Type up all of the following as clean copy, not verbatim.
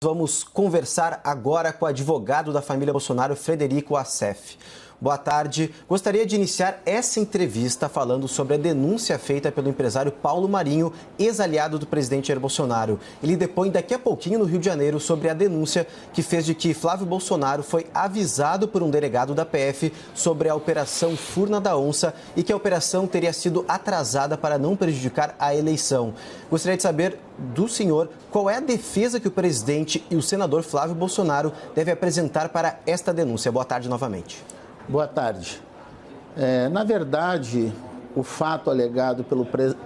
Vamos conversar agora com o advogado da família Bolsonaro, Frederico Assef. Boa tarde. Gostaria de iniciar essa entrevista falando sobre a denúncia feita pelo empresário Paulo Marinho, ex-aliado do presidente Jair Bolsonaro. Ele depõe daqui a pouquinho no Rio de Janeiro sobre a denúncia que fez de que Flávio Bolsonaro foi avisado por um delegado da PF sobre a Operação Furna da Onça e que a operação teria sido atrasada para não prejudicar a eleição. Gostaria de saber do senhor qual é a defesa que o presidente e o senador Flávio Bolsonaro devem apresentar para esta denúncia. Boa tarde novamente. Boa tarde. Na verdade, o fato alegado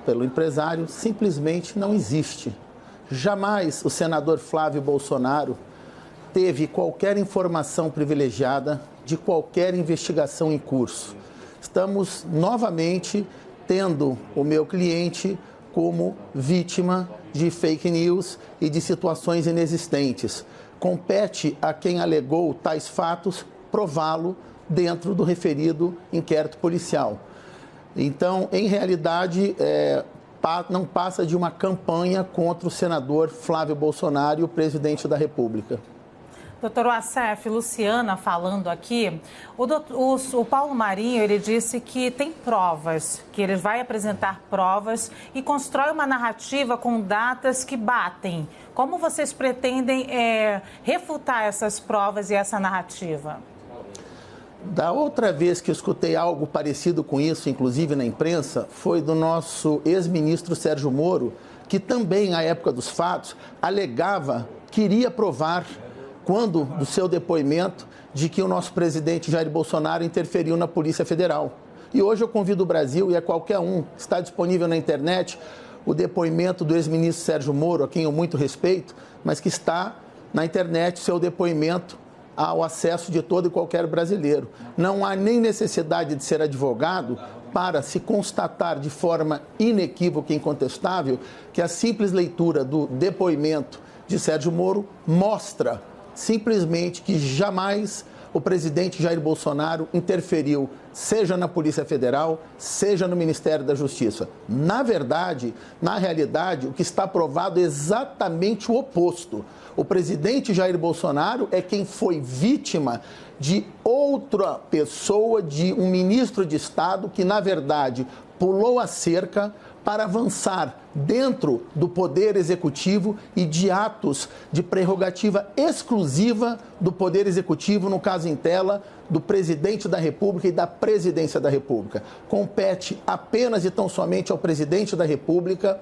pelo empresário simplesmente não existe. Jamais o senador Flávio Bolsonaro teve qualquer informação privilegiada de qualquer investigação em curso. Estamos novamente tendo o meu cliente como vítima de fake news e de situações inexistentes. Compete a quem alegou tais fatos prová-lo dentro do referido inquérito policial. Então, em realidade, não passa de uma campanha contra o senador Flávio Bolsonaro e o presidente da República. Doutor Assef, Luciana falando aqui, o Paulo Marinho, ele disse que tem provas, que ele vai apresentar provas e constrói uma narrativa com datas que batem. Como vocês pretendem refutar essas provas e essa narrativa? Da outra vez que eu escutei algo parecido com isso, inclusive na imprensa, foi do nosso ex-ministro Sérgio Moro, que também, à época dos fatos, alegava, queria provar, quando do seu depoimento, de que o nosso presidente Jair Bolsonaro interferiu na Polícia Federal. E hoje eu convido o Brasil, e a qualquer um, está disponível na internet, o depoimento do ex-ministro Sérgio Moro, a quem eu muito respeito, mas que está na internet, seu depoimento ao acesso de todo e qualquer brasileiro. Não há nem necessidade de ser advogado para se constatar de forma inequívoca e incontestável que a simples leitura do depoimento de Sérgio Moro mostra simplesmente que jamais o presidente Jair Bolsonaro interferiu, seja na Polícia Federal, seja no Ministério da Justiça. Na verdade, na realidade, o que está provado é exatamente o oposto. O presidente Jair Bolsonaro é quem foi vítima de outra pessoa, de um ministro de Estado que, na verdade, pulou a cerca para avançar dentro do Poder Executivo e de atos de prerrogativa exclusiva do Poder Executivo, no caso em tela, do Presidente da República e da Presidência da República. Compete apenas e tão somente ao Presidente da República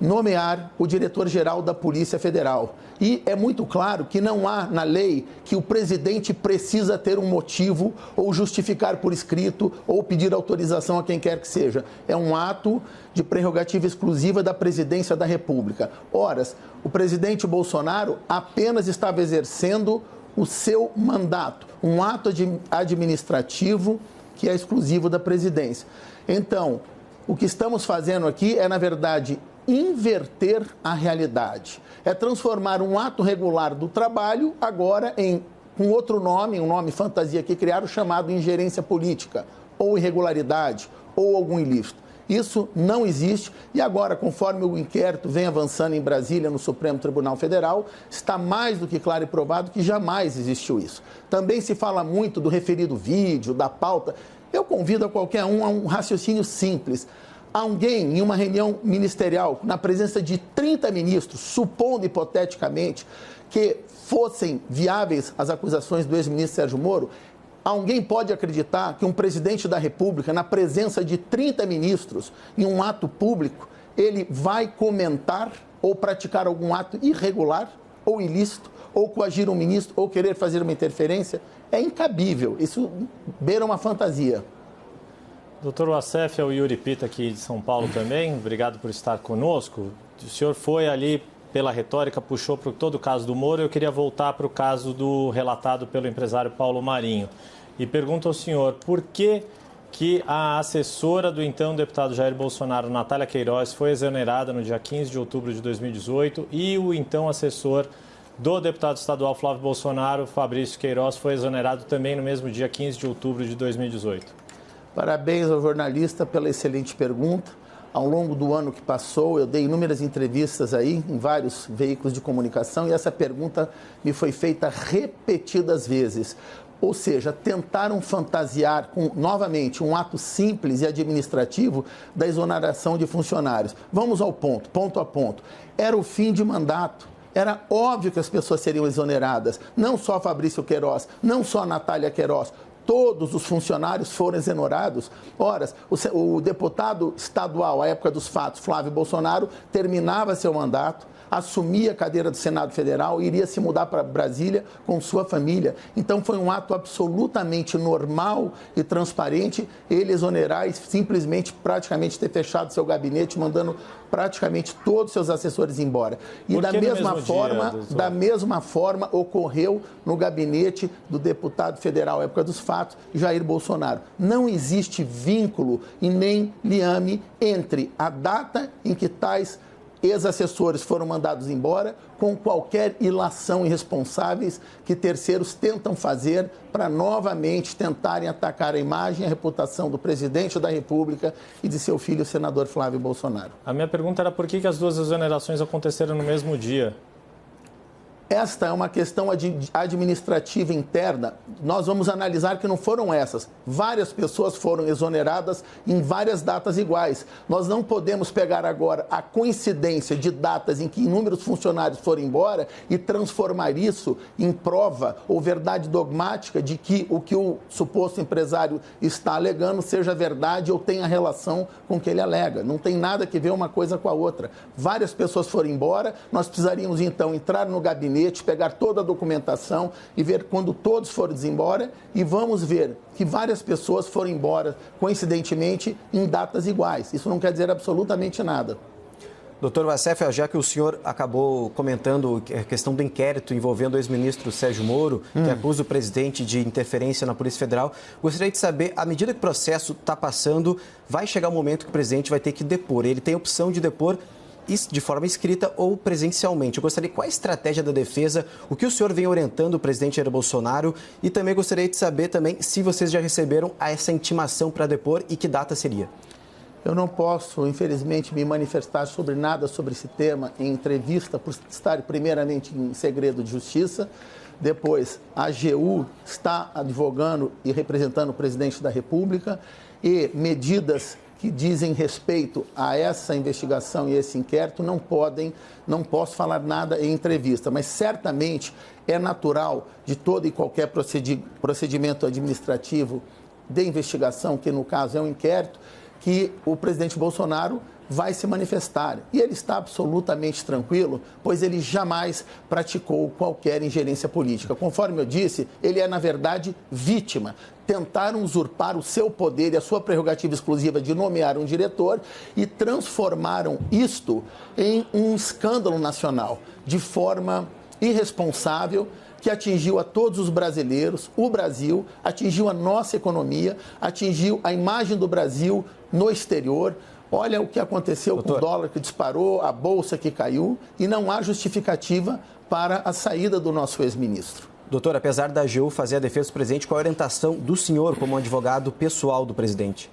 nomear o diretor-geral da Polícia Federal. E é muito claro que não há na lei que o presidente precisa ter um motivo ou justificar por escrito ou pedir autorização a quem quer que seja. É um ato de prerrogativa exclusiva da Presidência da República. Ora, o presidente Bolsonaro apenas estava exercendo o seu mandato, um ato administrativo que é exclusivo da presidência. Então, o que estamos fazendo aqui é, na verdade, inverter a realidade. É transformar um ato regular do trabalho agora em um outro nome, um nome fantasia que criaram, chamado ingerência política, ou irregularidade, ou algum ilícito. Isso não existe e agora, conforme o inquérito vem avançando em Brasília, no Supremo Tribunal Federal, está mais do que claro e provado que jamais existiu isso. Também se fala muito do referido vídeo, da pauta. Eu convido a qualquer um a um raciocínio simples. Alguém em uma reunião ministerial, na presença de 30 ministros, supondo hipoteticamente que fossem viáveis as acusações do ex-ministro Sérgio Moro, alguém pode acreditar que um presidente da República, na presença de 30 ministros, em um ato público, ele vai comentar ou praticar algum ato irregular ou ilícito, ou coagir um ministro, ou querer fazer uma interferência? É incabível, isso beira uma fantasia. Doutor Assef, é o Yuri Pita aqui de São Paulo também, obrigado por estar conosco. O senhor foi ali pela retórica, puxou para todo o caso do Moro, eu queria voltar para o caso do relatado pelo empresário Paulo Marinho. E pergunto ao senhor, por que a assessora do então deputado Jair Bolsonaro, Natália Queiroz, foi exonerada no dia 15 de outubro de 2018 e o então assessor do deputado estadual Flávio Bolsonaro, Fabrício Queiroz, foi exonerado também no mesmo dia 15 de outubro de 2018? Parabéns ao jornalista pela excelente pergunta. ao longo do ano que passou, eu dei inúmeras entrevistas aí em vários veículos de comunicação e essa pergunta me foi feita repetidas vezes. Ou seja, tentaram fantasiar novamente um ato simples e administrativo da exoneração de funcionários. Vamos ao ponto, ponto a ponto. Era o fim de mandato. Era óbvio que as pessoas seriam exoneradas. Não só Fabrício Queiroz, não só Natália Queiroz. Todos os funcionários foram exonerados. Ora, o deputado estadual, à época dos fatos, Flávio Bolsonaro, terminava seu mandato, assumia a cadeira do Senado Federal e iria se mudar para Brasília com sua família. Então foi um ato absolutamente normal e transparente ele exonerar e simplesmente praticamente ter fechado seu gabinete, mandando praticamente todos os seus assessores embora. E da mesma forma ocorreu no gabinete do deputado federal à época dos fatos, Jair Bolsonaro. Não existe vínculo e nem liame entre a data em que tais ex-assessores foram mandados embora com qualquer ilação irresponsáveis que terceiros tentam fazer para novamente tentarem atacar a imagem e a reputação do presidente da República e de seu filho, o senador Flávio Bolsonaro. A minha pergunta era por que as duas exonerações aconteceram no mesmo dia? Esta é uma questão administrativa interna. Nós vamos analisar que não foram essas. Várias pessoas foram exoneradas em várias datas iguais. Nós não podemos pegar agora a coincidência de datas em que inúmeros funcionários foram embora e transformar isso em prova ou verdade dogmática de que o que o suposto empresário está alegando seja verdade ou tenha relação com o que ele alega. Não tem nada que ver uma coisa com a outra. Várias pessoas foram embora, nós precisaríamos então entrar no gabinete, pegar toda a documentação e ver quando todos foram embora e vamos ver que várias pessoas foram embora, coincidentemente, em datas iguais. Isso não quer dizer absolutamente nada. Doutor Wassef, já que o senhor acabou comentando a questão do inquérito envolvendo o ex-ministro Sérgio Moro, que acusa o presidente de interferência na Polícia Federal, gostaria de saber, à medida que o processo está passando, vai chegar o momento que o presidente vai ter que depor. Ele tem a opção de depor de forma escrita ou presencialmente. Eu gostaria, qual a estratégia da defesa, o que o senhor vem orientando o presidente Jair Bolsonaro e também gostaria de saber também se vocês já receberam essa intimação para depor e que data seria. Eu não posso, infelizmente, me manifestar sobre nada sobre esse tema em entrevista, por estar primeiramente em segredo de justiça. Depois, a AGU está advogando e representando o presidente da República e medidas que dizem respeito a essa investigação e esse inquérito não posso falar nada em entrevista, mas certamente é natural de todo e qualquer procedimento administrativo de investigação, que no caso é um inquérito, que o presidente Bolsonaro vai se manifestar. E ele está absolutamente tranquilo, pois ele jamais praticou qualquer ingerência política. Conforme eu disse, ele é, na verdade, vítima. Tentaram usurpar o seu poder e a sua prerrogativa exclusiva de nomear um diretor e transformaram isto em um escândalo nacional, de forma irresponsável, que atingiu a todos os brasileiros, o Brasil, atingiu a nossa economia, atingiu a imagem do Brasil no exterior. Olha o que aconteceu com o dólar que disparou, a bolsa que caiu, e não há justificativa para a saída do nosso ex-ministro. Doutor, apesar da AGU fazer a defesa do presidente, qual a orientação do senhor como advogado pessoal do presidente?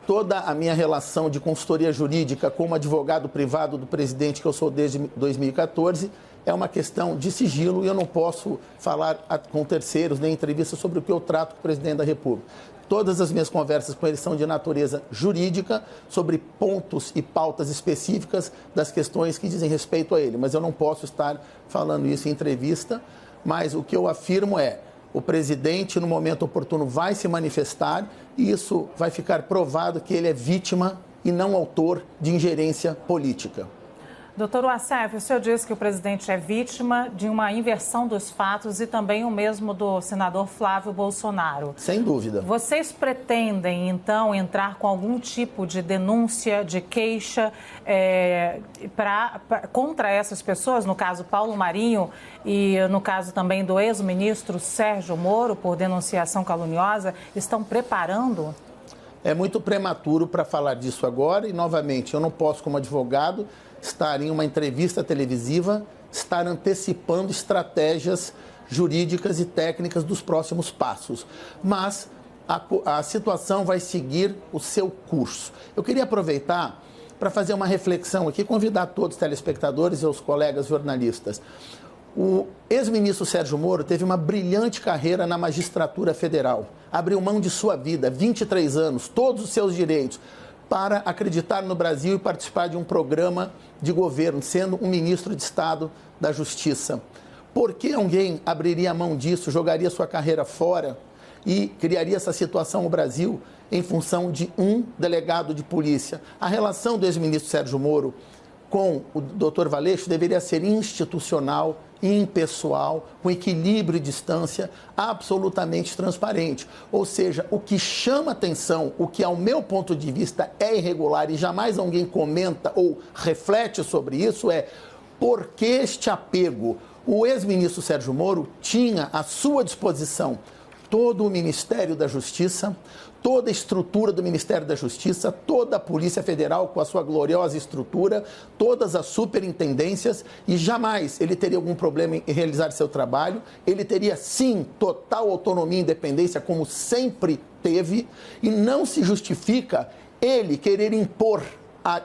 Toda a minha relação de consultoria jurídica como advogado privado do presidente, que eu sou desde 2014, é uma questão de sigilo e eu não posso falar com terceiros nem entrevistas sobre o que eu trato com o presidente da República. Todas as minhas conversas com ele são de natureza jurídica, sobre pontos e pautas específicas das questões que dizem respeito a ele. Mas eu não posso estar falando isso em entrevista, mas o que eu afirmo é: o presidente, no momento oportuno, vai se manifestar e isso vai ficar provado que ele é vítima e não autor de ingerência política. Doutor Wassef, o senhor disse que o presidente é vítima de uma inversão dos fatos e também o mesmo do senador Flávio Bolsonaro. Sem dúvida. Vocês pretendem, então, entrar com algum tipo de denúncia, de queixa contra essas pessoas, no caso Paulo Marinho e no caso também do ex-ministro Sérgio Moro, por denunciação caluniosa? Estão preparando? É muito prematuro para falar disso agora e, novamente, eu não posso, como advogado, estar em uma entrevista televisiva, estar antecipando estratégias jurídicas e técnicas dos próximos passos. Mas a situação vai seguir o seu curso. Eu queria aproveitar para fazer uma reflexão aqui, convidar todos os telespectadores e os colegas jornalistas. O ex-ministro Sérgio Moro teve uma brilhante carreira na magistratura federal. Abriu mão de sua vida, 23 anos, todos os seus direitos, para acreditar no Brasil e participar de um programa de governo, sendo um ministro de Estado da Justiça. Por que alguém abriria mão disso, jogaria sua carreira fora e criaria essa situação no Brasil em função de um delegado de polícia? A relação do ex-ministro Sérgio Moro com o doutor Valeixo deveria ser institucional, impessoal, com equilíbrio e distância, absolutamente transparente. Ou seja, o que chama atenção, o que ao meu ponto de vista é irregular e jamais alguém comenta ou reflete sobre isso é por que este apego? O ex-ministro Sérgio Moro tinha à sua disposição todo o Ministério da Justiça, toda a estrutura do Ministério da Justiça, toda a Polícia Federal com a sua gloriosa estrutura, todas as superintendências, e jamais ele teria algum problema em realizar seu trabalho. Ele teria, sim, total autonomia e independência, como sempre teve, e não se justifica ele querer impor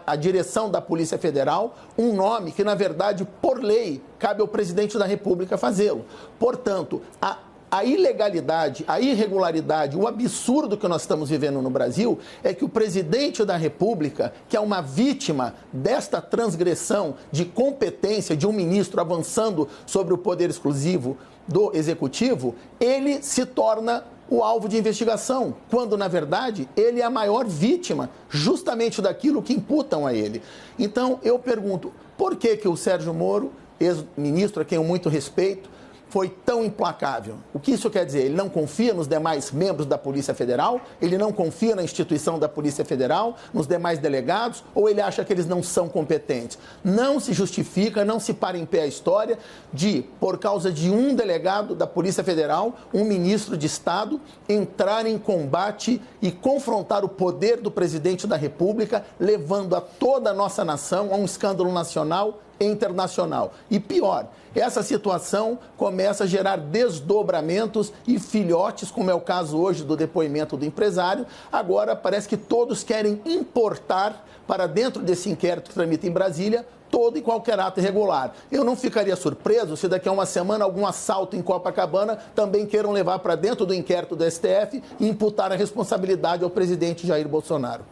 à direção da Polícia Federal um nome que, na verdade, por lei, cabe ao presidente da República fazê-lo. Portanto, a ilegalidade, a irregularidade, o absurdo que nós estamos vivendo no Brasil é que o presidente da República, que é uma vítima desta transgressão de competência de um ministro avançando sobre o poder exclusivo do Executivo, ele se torna o alvo de investigação, quando, na verdade, ele é a maior vítima justamente daquilo que imputam a ele. Então, eu pergunto, por que o Sérgio Moro, ex-ministro a quem eu muito respeito, foi tão implacável? O que isso quer dizer? Ele não confia nos demais membros da Polícia Federal? Ele não confia na instituição da Polícia Federal, nos demais delegados? Ou ele acha que eles não são competentes? Não se justifica, não se para em pé a história de, por causa de um delegado da Polícia Federal, um ministro de Estado, entrar em combate e confrontar o poder do presidente da República, levando a toda a nossa nação a um escândalo nacional e internacional. E pior, essa situação começa a gerar desdobramentos e filhotes, como é o caso hoje do depoimento do empresário. Agora parece que todos querem importar para dentro desse inquérito que tramita em Brasília todo e qualquer ato irregular. Eu não ficaria surpreso se daqui a uma semana algum assalto em Copacabana também queiram levar para dentro do inquérito do STF e imputar a responsabilidade ao presidente Jair Bolsonaro.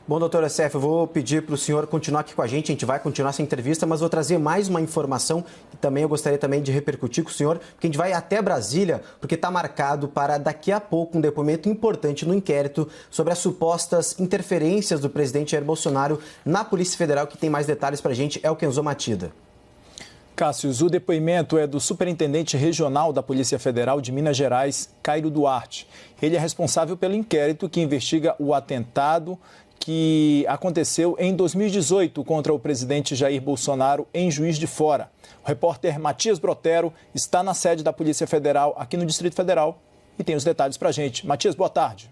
Bom, doutor Assef, eu vou pedir para o senhor continuar aqui com a gente vai continuar essa entrevista, mas vou trazer mais uma informação que também eu gostaria também de repercutir com o senhor, porque a gente vai até Brasília, porque está marcado para daqui a pouco um depoimento importante no inquérito sobre as supostas interferências do presidente Jair Bolsonaro na Polícia Federal. Que tem mais detalhes para a gente é o Kenzo Matida. Cássius, o depoimento é do superintendente regional da Polícia Federal de Minas Gerais, Cairo Duarte. Ele é responsável pelo inquérito que investiga o atentado que aconteceu em 2018 contra o presidente Jair Bolsonaro em Juiz de Fora. O repórter Matias Brotero está na sede da Polícia Federal aqui no Distrito Federal e tem os detalhes para a gente. Matias, boa tarde.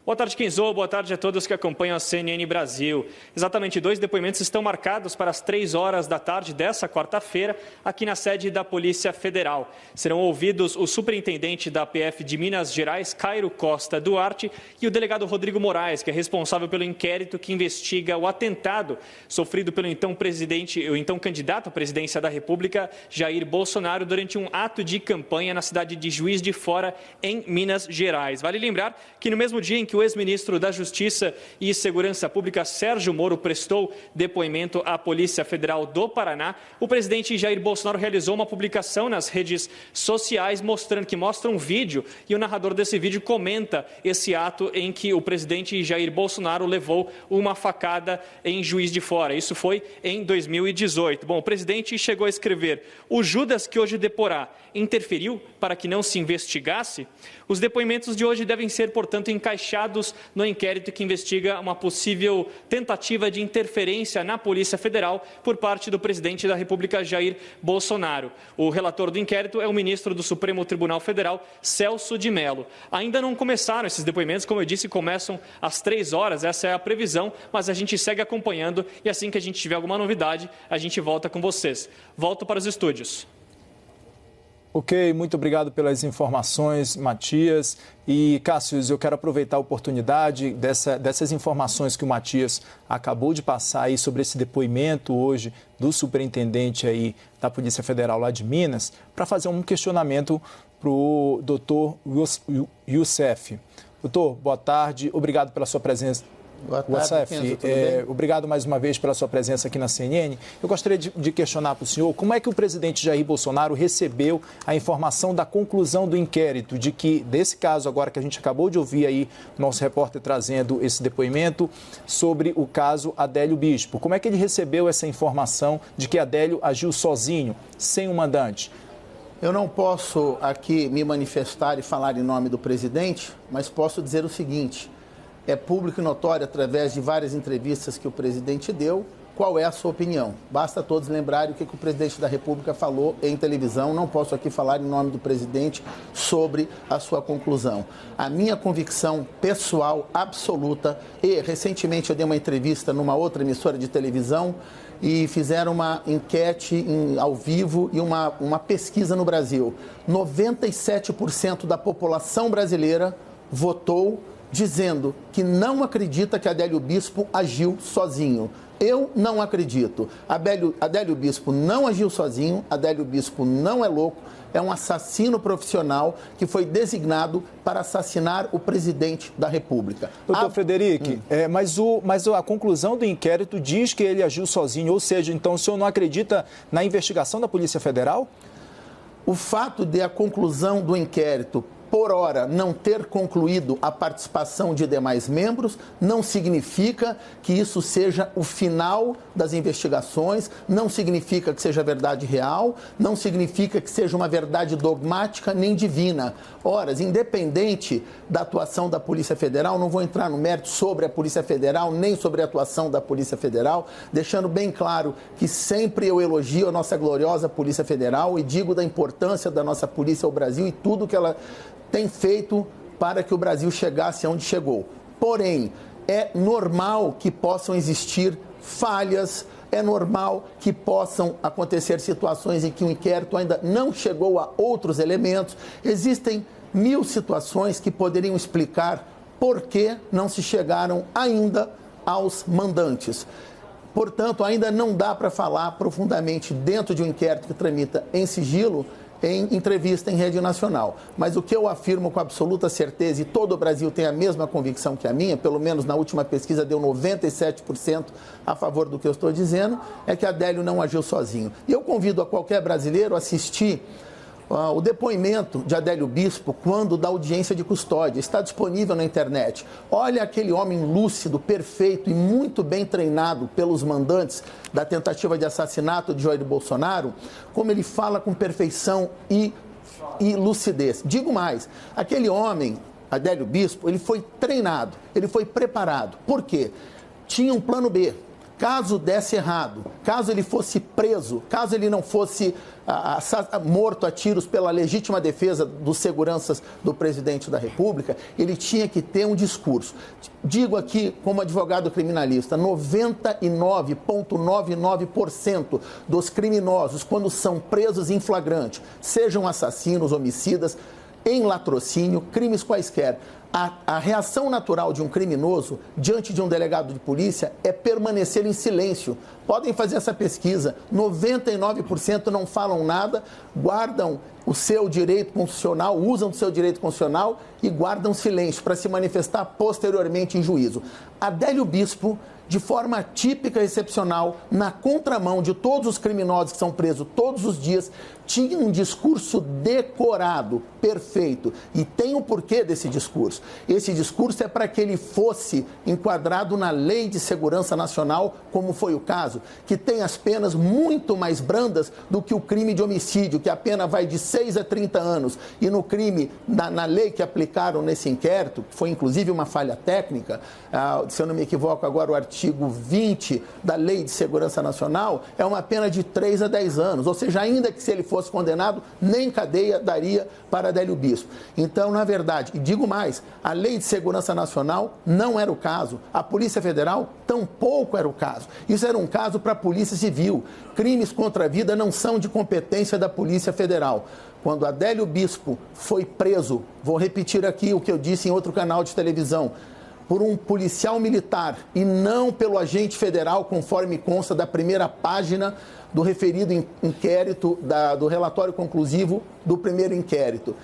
Boa tarde, Kenzo. Boa tarde a todos que acompanham a CNN Brasil. Exatamente 2 depoimentos estão marcados para as 3 horas da tarde dessa quarta-feira, aqui na sede da Polícia Federal. Serão ouvidos o superintendente da PF de Minas Gerais, Cairo Costa Duarte, e o delegado Rodrigo Moraes, que é responsável pelo inquérito que investiga o atentado sofrido pelo então candidato à presidência da República, Jair Bolsonaro, durante um ato de campanha na cidade de Juiz de Fora, em Minas Gerais. Vale lembrar que no mesmo dia em que o ex-ministro da Justiça e Segurança Pública, Sérgio Moro, prestou depoimento à Polícia Federal do Paraná, o presidente Jair Bolsonaro realizou uma publicação nas redes sociais que mostra um vídeo, e o narrador desse vídeo comenta esse ato em que o presidente Jair Bolsonaro levou uma facada em Juiz de Fora. Isso foi em 2018. Bom, o presidente chegou a escrever: o Judas que hoje deporá interferiu para que não se investigasse? Os depoimentos de hoje devem ser, portanto, encaixados no inquérito que investiga uma possível tentativa de interferência na Polícia Federal por parte do presidente da República, Jair Bolsonaro. O relator do inquérito é o ministro do Supremo Tribunal Federal, Celso de Mello. Ainda não começaram esses depoimentos, como eu disse, começam às 3 horas, essa é a previsão, mas a gente segue acompanhando e assim que a gente tiver alguma novidade, a gente volta com vocês. Volto para os estúdios. Ok, muito obrigado pelas informações, Matias. E, Cássio, eu quero aproveitar a oportunidade dessas informações que o Matias acabou de passar aí sobre esse depoimento hoje do superintendente aí da Polícia Federal lá de Minas, para fazer um questionamento para o doutor Youssef. Doutor, boa tarde, obrigado pela sua presença. Boa tarde, Kenzo, tudo bem? Obrigado mais uma vez pela sua presença aqui na CNN. Eu gostaria de questionar para o senhor como é que o presidente Jair Bolsonaro recebeu a informação da conclusão do inquérito, de que, desse caso agora que a gente acabou de ouvir aí, nosso repórter trazendo esse depoimento sobre o caso Adélio Bispo. Como é que ele recebeu essa informação de que Adélio agiu sozinho, sem um mandante? Eu não posso aqui me manifestar e falar em nome do presidente, mas posso dizer o seguinte: é público e notório, através de várias entrevistas que o presidente deu, qual é a sua opinião. Basta todos lembrarem o que o presidente da República falou em televisão. Não posso aqui falar em nome do presidente sobre a sua conclusão. A minha convicção pessoal, absoluta, e recentemente eu dei uma entrevista numa outra emissora de televisão e fizeram uma enquete ao vivo e uma pesquisa no Brasil. 97% da população brasileira votou dizendo que não acredita que Adélio Bispo agiu sozinho. Eu não acredito. Adélio Bispo não agiu sozinho, Adélio Bispo não é louco, é um assassino profissional que foi designado para assassinar o presidente da República. Doutor Frederico, mas a conclusão do inquérito diz que ele agiu sozinho, ou seja, então o senhor não acredita na investigação da Polícia Federal? O fato de a conclusão do inquérito por hora, não ter concluído a participação de demais membros, não significa que isso seja o final das investigações, não significa que seja verdade real, não significa que seja uma verdade dogmática nem divina. Ora, independente da atuação da Polícia Federal, não vou entrar no mérito sobre a Polícia Federal, nem sobre a atuação da Polícia Federal, deixando bem claro que sempre eu elogio a nossa gloriosa Polícia Federal e digo da importância da nossa polícia ao Brasil e tudo que ela tem feito para que o Brasil chegasse onde chegou. Porém, é normal que possam existir falhas, é normal que possam acontecer situações em que o inquérito ainda não chegou a outros elementos. Existem 1000 situações que poderiam explicar por que não se chegaram ainda aos mandantes. Portanto, ainda não dá para falar profundamente dentro de um inquérito que tramita em sigilo, em entrevista em rede nacional. Mas o que eu afirmo com absoluta certeza, e todo o Brasil tem a mesma convicção que a minha, pelo menos na última pesquisa deu 97% a favor do que eu estou dizendo, é que Adélio não agiu sozinho. E eu convido a qualquer brasileiro a assistir o depoimento de Adélio Bispo quando da audiência de custódia. Está disponível na internet. Olha aquele homem lúcido, perfeito e muito bem treinado pelos mandantes da tentativa de assassinato de Jair Bolsonaro, como ele fala com perfeição e lucidez. Digo mais, aquele homem, Adélio Bispo, ele foi treinado, ele foi preparado. Por quê? Tinha um plano B. Caso desse errado, caso ele fosse preso, caso ele não fosse morto a tiros pela legítima defesa dos seguranças do presidente da República, ele tinha que ter um discurso. Digo aqui, como advogado criminalista, 99,99% dos criminosos, quando são presos em flagrante, sejam assassinos, homicidas, em latrocínio, crimes quaisquer, a reação natural de um criminoso diante de um delegado de polícia é permanecer em silêncio. Podem fazer essa pesquisa. 99% não falam nada, guardam o seu direito constitucional, usam o seu direito constitucional e guardam silêncio para se manifestar posteriormente em juízo. Adélio Bispo, de forma típica e excepcional, na contramão de todos os criminosos que são presos todos os dias, tinha um discurso decorado, perfeito. E tem o porquê desse discurso. Esse discurso é para que ele fosse enquadrado na Lei de Segurança Nacional, como foi o caso, que tem as penas muito mais brandas do que o crime de homicídio, que a pena vai de 6 a 30 anos. E no crime, na lei que aplicaram nesse inquérito, que foi inclusive uma falha técnica, se eu não me equivoco agora, o artigo 20 da Lei de Segurança Nacional, é uma pena de 3 a 10 anos. Ou seja, ainda que se ele fosse condenado, nem cadeia daria para Adélio Bispo. Então, na verdade, e digo mais, a Lei de Segurança Nacional não era o caso. A Polícia Federal tampouco era o caso. Isso era um caso para a Polícia Civil. Crimes contra a vida não são de competência da Polícia Federal. quando Adélio Bispo foi preso, vou repetir aqui o que eu disse em outro canal de televisão, por um policial militar e não pelo agente federal, conforme consta da primeira página do referido inquérito, do relatório conclusivo do primeiro inquérito.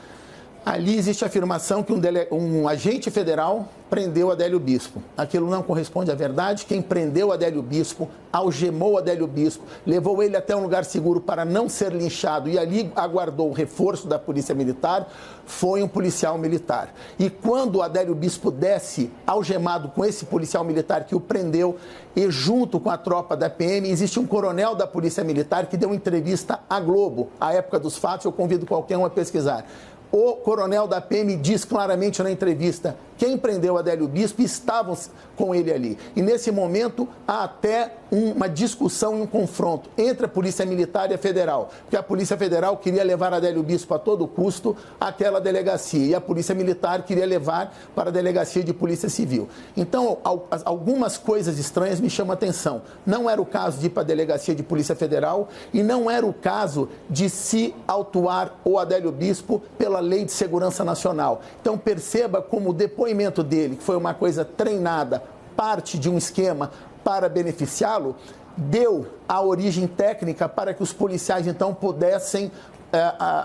Ali existe a afirmação que um agente federal prendeu Adélio Bispo. Aquilo não corresponde à verdade. Quem prendeu Adélio Bispo, algemou Adélio Bispo, levou ele até um lugar seguro para não ser linchado e ali aguardou o reforço da Polícia Militar, foi um policial militar. E quando Adélio Bispo desce algemado com esse policial militar que o prendeu e junto com a tropa da PM, existe um coronel da Polícia Militar que deu entrevista à Globo, à época dos fatos, eu convido qualquer um a pesquisar. O coronel da PM diz claramente na entrevista, quem prendeu Adélio Bispo estavam com ele ali. E nesse momento há até uma discussão e um confronto entre a Polícia Militar e a Federal. Porque a Polícia Federal queria levar Adélio Bispo a todo custo àquela delegacia. E a Polícia Militar queria levar para a Delegacia de Polícia Civil. Então, algumas coisas estranhas me chamam a atenção. Não era o caso de ir para a Delegacia de Polícia Federal e não era o caso de se autuar o Adélio Bispo pela Lei de Segurança Nacional. Então, perceba como o depoimento dele, que foi uma coisa treinada, parte de um esquema para beneficiá-lo, deu a origem técnica para que os policiais, então, pudessem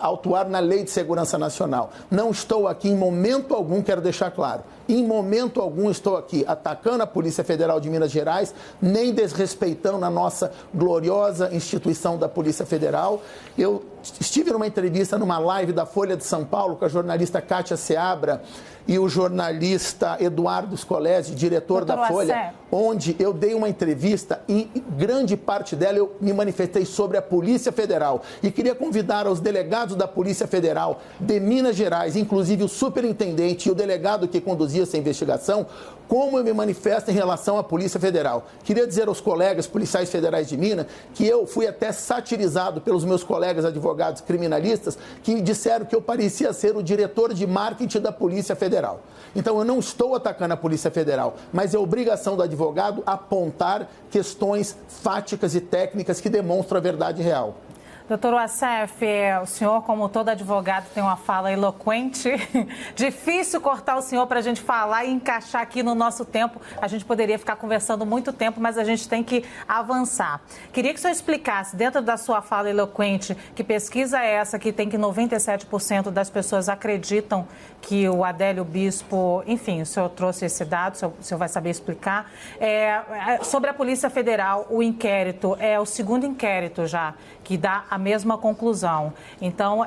autuar na Lei de Segurança Nacional. Não estou aqui em momento algum, quero deixar claro, em momento algum estou aqui atacando a Polícia Federal de Minas Gerais, nem desrespeitando a nossa gloriosa instituição da Polícia Federal. Eu estive numa entrevista, numa live da Folha de São Paulo, com a jornalista Kátia Seabra e o jornalista Eduardo Scolese, diretor da Folha, onde eu dei uma entrevista e grande parte dela eu me manifestei sobre a Polícia Federal e queria convidar os delegados da Polícia Federal de Minas Gerais, inclusive o superintendente e o delegado que conduzia essa investigação, como eu me manifesto em relação à Polícia Federal. Queria dizer aos colegas policiais federais de Minas que eu fui até satirizado pelos meus colegas advogados criminalistas que disseram que eu parecia ser o diretor de marketing da Polícia Federal. Então, eu não estou atacando a Polícia Federal, mas é obrigação do advogado apontar questões fáticas e técnicas que demonstram a verdade real. Doutor Wassef, o senhor, como todo advogado, tem uma fala eloquente. Difícil cortar o senhor para a gente falar e encaixar aqui no nosso tempo. A gente poderia ficar conversando muito tempo, mas a gente tem que avançar. Queria que o senhor explicasse, dentro da sua fala eloquente, que pesquisa é essa que tem que 97% das pessoas acreditam que o Adélio Bispo... Enfim, o senhor trouxe esse dado, o senhor vai saber explicar. Sobre a Polícia Federal, o inquérito é o segundo inquérito já, que dá a mesma conclusão. Então,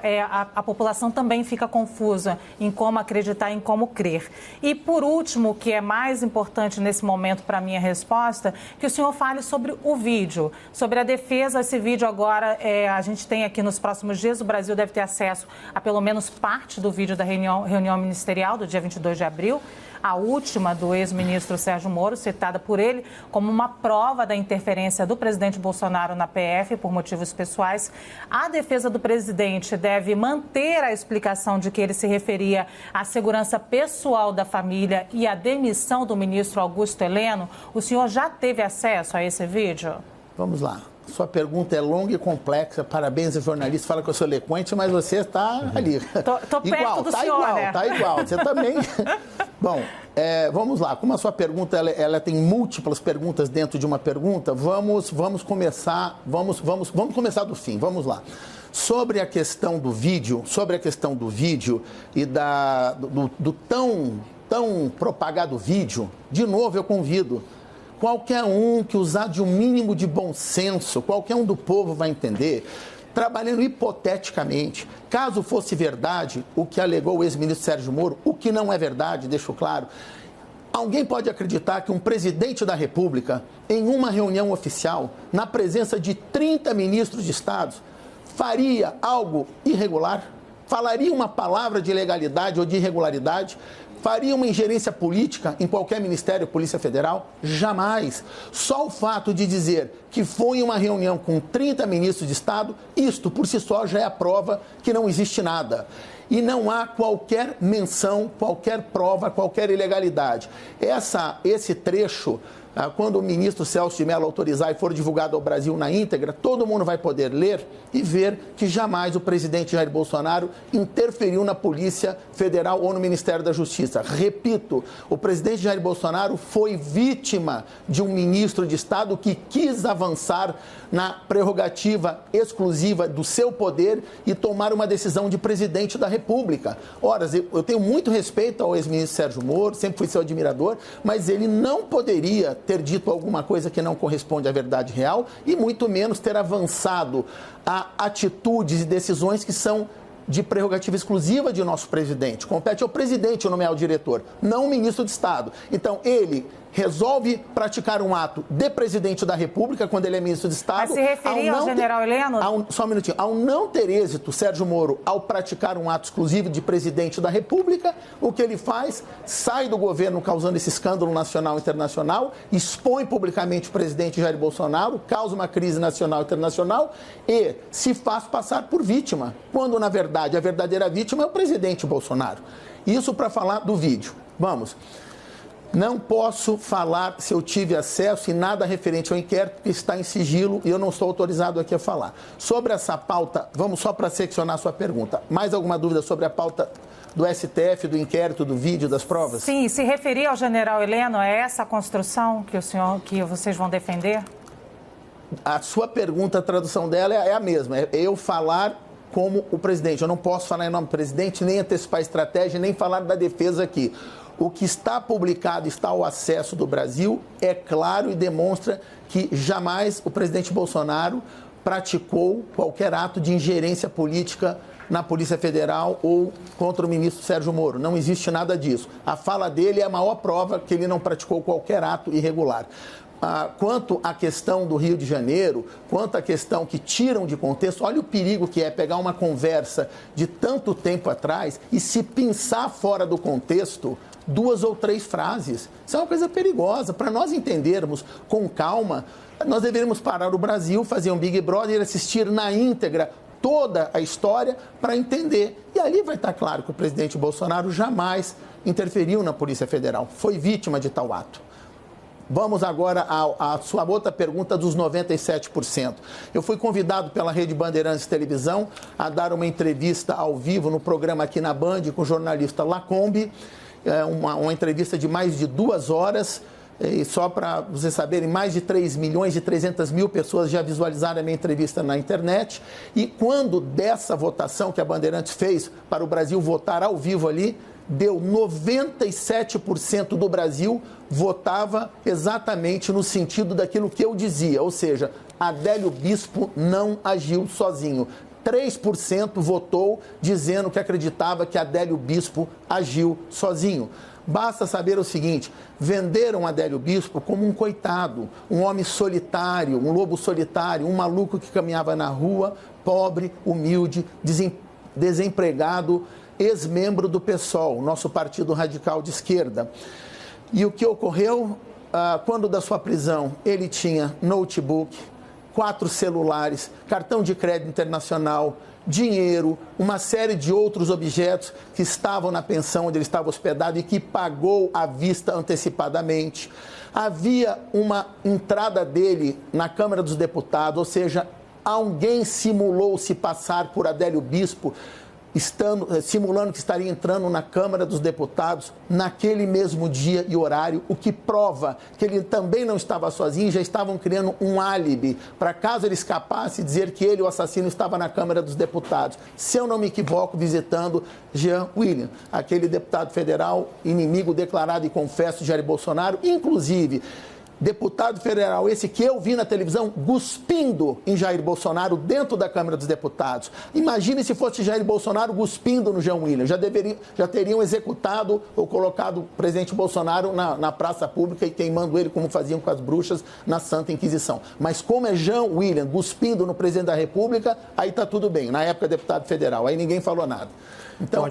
a população também fica confusa em como acreditar, em como crer. E, por último, o que é mais importante nesse momento para a minha resposta, que o senhor fale sobre o vídeo, sobre a defesa. Esse vídeo agora, a gente tem aqui nos próximos dias, o Brasil deve ter acesso a pelo menos parte do vídeo da reunião ministerial do dia 22 de abril, a última do ex-ministro Sérgio Moro, citada por ele como uma prova da interferência do presidente Bolsonaro na PF por motivos pessoais. A defesa do presidente deve manter a explicação de que ele se referia à segurança pessoal da família e à demissão do ministro Augusto Heleno. O senhor já teve acesso a esse vídeo? Vamos lá. Sua pergunta é longa e complexa. Parabéns ao jornalista, fala que eu sou eloquente, mas você está ali. Tô perto do senhor, igual, né? Tá igual. Você também. Bom, vamos lá. Como a sua pergunta ela tem múltiplas perguntas dentro de uma pergunta, vamos começar do fim. Vamos lá. Sobre a questão do vídeo e do tão propagado vídeo, de novo eu convido qualquer um que usar de um mínimo de bom senso, qualquer um do povo vai entender, trabalhando hipoteticamente, caso fosse verdade o que alegou o ex-ministro Sérgio Moro, o que não é verdade, deixo claro, alguém pode acreditar que um presidente da República, em uma reunião oficial, na presença de 30 ministros de Estado, faria algo irregular? Falaria uma palavra de ilegalidade ou de irregularidade? Faria uma ingerência política em qualquer ministério, Polícia Federal? Jamais. Só o fato de dizer que foi uma reunião com 30 ministros de Estado, isto por si só já é a prova que não existe nada. E não há qualquer menção, qualquer prova, qualquer ilegalidade. Esse trecho quando o ministro Celso de Mello autorizar e for divulgado ao Brasil na íntegra, todo mundo vai poder ler e ver que jamais o presidente Jair Bolsonaro interferiu na Polícia Federal ou no Ministério da Justiça. Repito, o presidente Jair Bolsonaro foi vítima de um ministro de Estado que quis avançar na prerrogativa exclusiva do seu poder e tomar uma decisão de presidente da República. Ora, eu tenho muito respeito ao ex-ministro Sérgio Moro, sempre fui seu admirador, mas ele não poderia ter dito alguma coisa que não corresponde à verdade real e muito menos ter avançado a atitudes e decisões que são de prerrogativa exclusiva de nosso presidente. Compete ao presidente nomear o diretor, não o ministro de Estado. Então, ele resolve praticar um ato de presidente da República, quando ele é ministro de Estado... Mas se referia ao general Heleno? Só um minutinho. Ao não ter êxito, Sérgio Moro, ao praticar um ato exclusivo de presidente da República, o que ele faz? Sai do governo causando esse escândalo nacional e internacional, expõe publicamente o presidente Jair Bolsonaro, causa uma crise nacional e internacional e se faz passar por vítima, quando, na verdade, a verdadeira vítima é o presidente Bolsonaro. Isso para falar do vídeo. Vamos. Não posso falar se eu tive acesso e nada referente ao inquérito, que está em sigilo e eu não estou autorizado aqui a falar. Sobre essa pauta, vamos só para seccionar a sua pergunta. Mais alguma dúvida sobre a pauta do STF, do inquérito, do vídeo, das provas? Sim, se referir ao general Heleno, é essa a construção que vocês vão defender? A sua pergunta, a tradução dela é a mesma. É eu falar como o presidente. Eu não posso falar em nome do presidente, nem antecipar a estratégia, nem falar da defesa aqui. O que está publicado, está ao acesso do Brasil, é claro e demonstra que jamais o presidente Bolsonaro praticou qualquer ato de ingerência política na Polícia Federal ou contra o ministro Sérgio Moro. Não existe nada disso. A fala dele é a maior prova que ele não praticou qualquer ato irregular. Quanto à questão do Rio de Janeiro, quanto à questão que tiram de contexto, olha o perigo que é pegar uma conversa de tanto tempo atrás e se pensar fora do contexto 2 ou 3 frases. Isso é uma coisa perigosa. Para nós entendermos com calma, nós deveríamos parar o Brasil, fazer um Big Brother e assistir na íntegra toda a história para entender. E ali vai estar claro que o presidente Bolsonaro jamais interferiu na Polícia Federal, foi vítima de tal ato. Vamos agora à sua outra pergunta dos 97%. Eu fui convidado pela Rede Bandeirantes Televisão a dar uma entrevista ao vivo no programa aqui na Band com o jornalista Lacombe, uma entrevista de mais de 2 horas. E só para vocês saberem, mais de 3.300.000 pessoas já visualizaram a minha entrevista na internet. E quando dessa votação que a Bandeirantes fez para o Brasil votar ao vivo ali, deu 97% do Brasil votava exatamente no sentido daquilo que eu dizia, ou seja, Adélio Bispo não agiu sozinho. 3% votou dizendo que acreditava que Adélio Bispo agiu sozinho. Basta saber o seguinte, venderam Adélio Bispo como um coitado, um homem solitário, um lobo solitário, um maluco que caminhava na rua, pobre, humilde, desempregado, ex-membro do PSOL, nosso partido radical de esquerda. E o que ocorreu, quando da sua prisão, ele tinha notebook, 4 celulares, cartão de crédito internacional, dinheiro, uma série de outros objetos que estavam na pensão onde ele estava hospedado e que pagou à vista antecipadamente. Havia uma entrada dele na Câmara dos Deputados, ou seja, alguém simulou se passar por Adélio Bispo, simulando que estaria entrando na Câmara dos Deputados naquele mesmo dia e horário, o que prova que ele também não estava sozinho, já estavam criando um álibi para caso ele escapasse dizer que ele, o assassino, estava na Câmara dos Deputados. Se eu não me equivoco, visitando Jean William, aquele deputado federal inimigo declarado e confesso de Jair Bolsonaro, inclusive deputado federal, esse que eu vi na televisão, cuspindo em Jair Bolsonaro dentro da Câmara dos Deputados. Imagine se fosse Jair Bolsonaro cuspindo no Jean William. Já teriam executado ou colocado o presidente Bolsonaro na praça pública e queimando ele, como faziam com as bruxas na Santa Inquisição. Mas como é Jean William cuspindo no presidente da República, aí está tudo bem. Na época, deputado federal, aí ninguém falou nada. Então,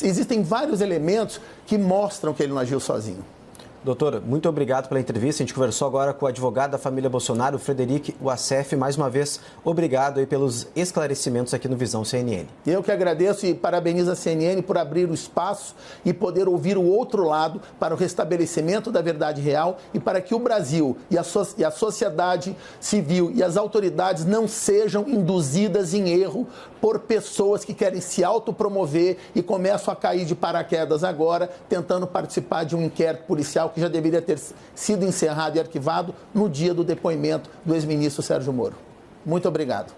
existem vários elementos que mostram que ele não agiu sozinho. Doutor, muito obrigado pela entrevista. A gente conversou agora com o advogado da família Bolsonaro, Frederico Wassef. Mais uma vez, obrigado aí pelos esclarecimentos aqui no Visão CNN. Eu que agradeço e parabenizo a CNN por abrir o espaço e poder ouvir o outro lado para o restabelecimento da verdade real e para que o Brasil e a sociedade civil e as autoridades não sejam induzidas em erro por pessoas que querem se autopromover e começam a cair de paraquedas agora, tentando participar de um inquérito policial que já deveria ter sido encerrado e arquivado no dia do depoimento do ex-ministro Sérgio Moro. Muito obrigado.